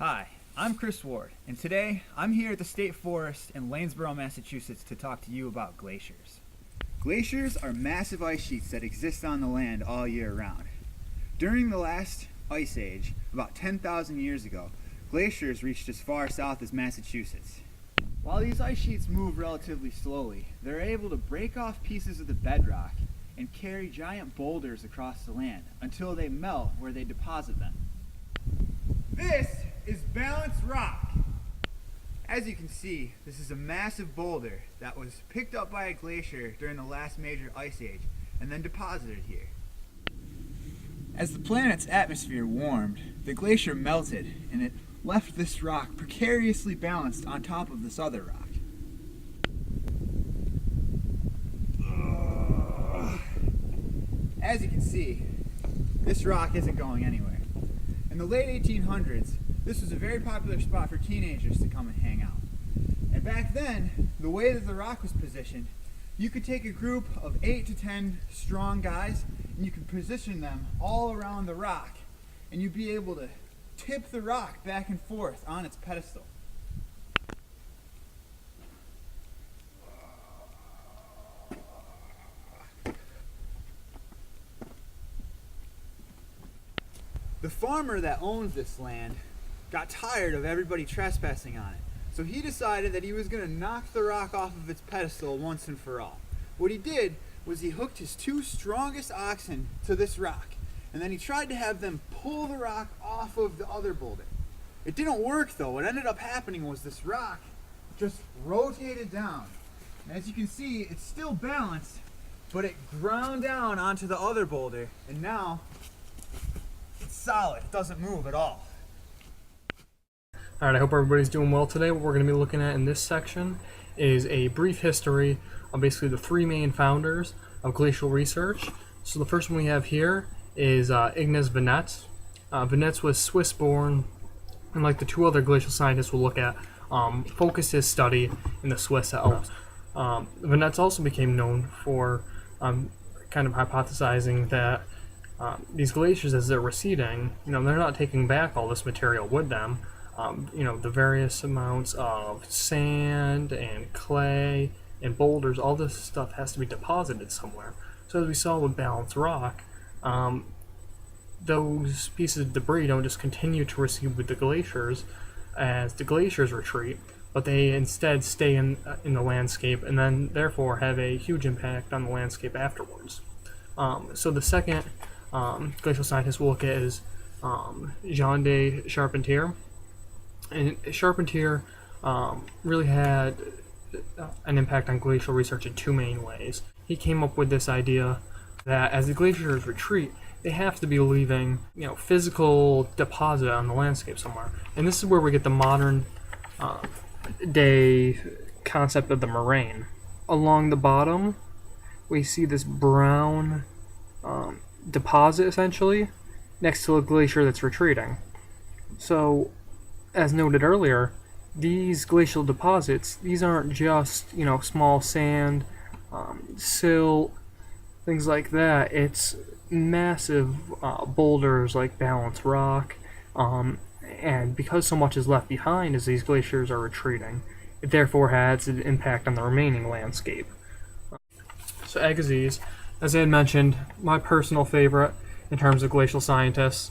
Hi, I'm Chris Ward, and today I'm here at the State Forest in Lanesboro, Massachusetts to talk to you about glaciers. Glaciers are massive ice sheets that exist on the land all year round. During the last ice age, about 10,000 years ago, glaciers reached as far south as Massachusetts. While these ice sheets move relatively slowly, they're able to break off pieces of the bedrock and carry giant boulders across the land until they melt where they deposit them. This is balanced rock. As you can see, this is a massive boulder that was picked up by a glacier during the last major ice age and then deposited here. As the planet's atmosphere warmed, the glacier melted and it left this rock precariously balanced on top of this other rock. As you can see, this rock isn't going anywhere. In the late 1800s, this was a very popular spot for teenagers to come and hang out. And back then, the way that the rock was positioned, you could take a group of 8 to 10 strong guys and you could position them all around the rock and you'd be able to tip the rock back and forth on its pedestal. The farmer that owns this land got tired of everybody trespassing on it, so he decided that he was going to knock the rock off of its pedestal once and for all. What he did was he hooked his 2 strongest oxen to this rock, and then he tried to have them pull the rock off of the other boulder. It didn't work though. What ended up happening was this rock just rotated down. And as you can see, it's still balanced, but it ground down onto the other boulder, and now it's solid. It doesn't move at all. Alright, I hope everybody's doing well today. What we're going to be looking at in this section is a brief history of basically the 3 main founders of glacial research. So the first one we have here is Ignaz van Ness. Van Ness was Swiss-born, and like the 2 other glacial scientists we'll look at, focused his study in the Swiss Alps. Van Ness also became known for kind of hypothesizing that these glaciers, as they're receding, they're not taking back all this material with them. The various amounts of sand and clay and boulders, all this stuff has to be deposited somewhere. So as we saw with balanced rock, those pieces of debris don't just continue to recede with the glaciers as the glaciers retreat, but they instead stay in the landscape and then therefore have a huge impact on the landscape afterwards. So the second glacial scientist we'll look at is Jean de Charpentier. And Charpentier really had an impact on glacial research in 2 main ways. He came up with this idea that as the glaciers retreat, they have to be leaving, physical deposit on the landscape somewhere. And this is where we get the modern day concept of the moraine. Along the bottom, we see this brown deposit, essentially, next to a glacier that's retreating. So, as noted earlier, these glacial deposits, these aren't just, small sand, silt, things like that. It's massive boulders like balanced rock, and because so much is left behind as these glaciers are retreating, it therefore has an impact on the remaining landscape. So Agassiz, as I had mentioned, my personal favorite in terms of glacial scientists.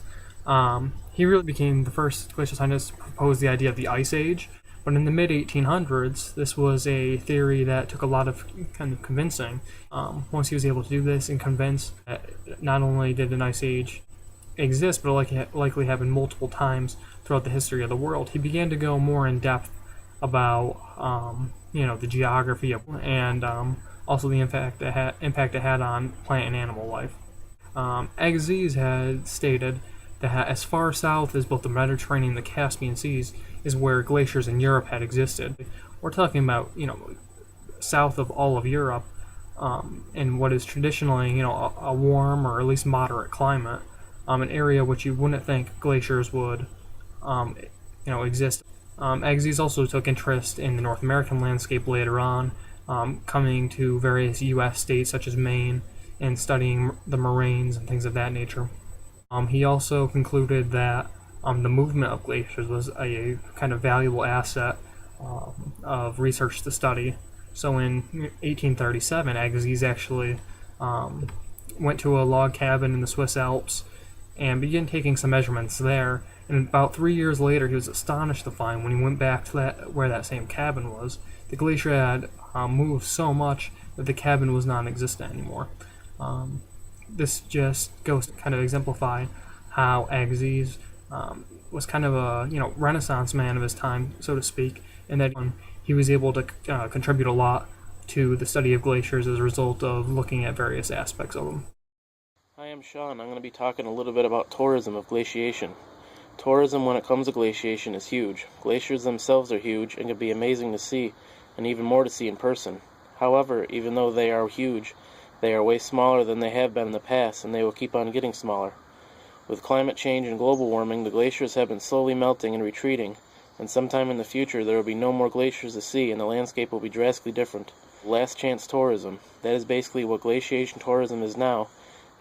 He really became the first glacial scientist to propose the idea of the Ice Age, but in the mid-1800s, this was a theory that took a lot of kind of convincing. Once he was able to do this and convince that not only did an Ice Age exist, but likely happened multiple times throughout the history of the world, he began to go more in depth about, the geography and also the impact it had on plant and animal life. Agassiz had stated that as far south as both the Mediterranean and the Caspian Seas is where glaciers in Europe had existed. We're talking about, south of all of Europe, in what is traditionally, a warm or at least moderate climate, an area which you wouldn't think glaciers would, exist. Agassiz also took interest in the North American landscape later on, coming to various U.S. states such as Maine and studying the moraines and things of that nature. He also concluded that The movement of glaciers was a kind of valuable asset of research to study. So in 1837, Agassiz actually went to a log cabin in the Swiss Alps and began taking some measurements there. And about 3 years later, he was astonished to find, when he went back to where that same cabin was, the glacier had moved so much that the cabin was non-existent anymore. This just goes to kind of exemplify how Agassiz was kind of a Renaissance man of his time, so to speak, and that he was able to contribute a lot to the study of glaciers as a result of looking at various aspects of them. Hi, I'm Sean. I'm going to be talking a little bit about tourism of glaciation. Tourism when it comes to glaciation is huge. Glaciers themselves are huge and can be amazing to see, and even more to see in person. However, even though they are huge, they are way smaller than they have been in the past, and they will keep on getting smaller. With climate change and global warming, the glaciers have been slowly melting and retreating, and sometime in the future there will be no more glaciers to see and the landscape will be drastically different. Last chance tourism. That is basically what glaciation tourism is now,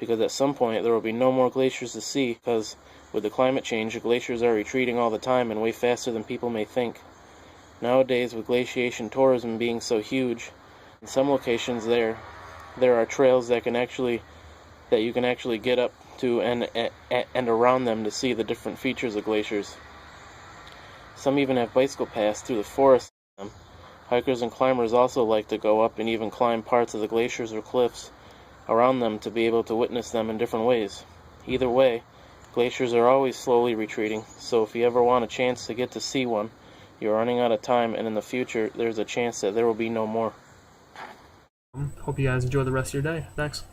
because at some point there will be no more glaciers to see, because with the climate change, the glaciers are retreating all the time and way faster than people may think. Nowadays, with glaciation tourism being so huge, in some locations there are trails that you can actually get up to and around them to see the different features of glaciers. Some even have bicycle paths through the forest. Hikers and climbers also like to go up and even climb parts of the glaciers or cliffs around them to be able to witness them in different ways. Either way, glaciers are always slowly retreating, so if you ever want a chance to get to see one, you're running out of time, and in the future there's a chance that there will be no more. Hope you guys enjoy the rest of your day. Thanks.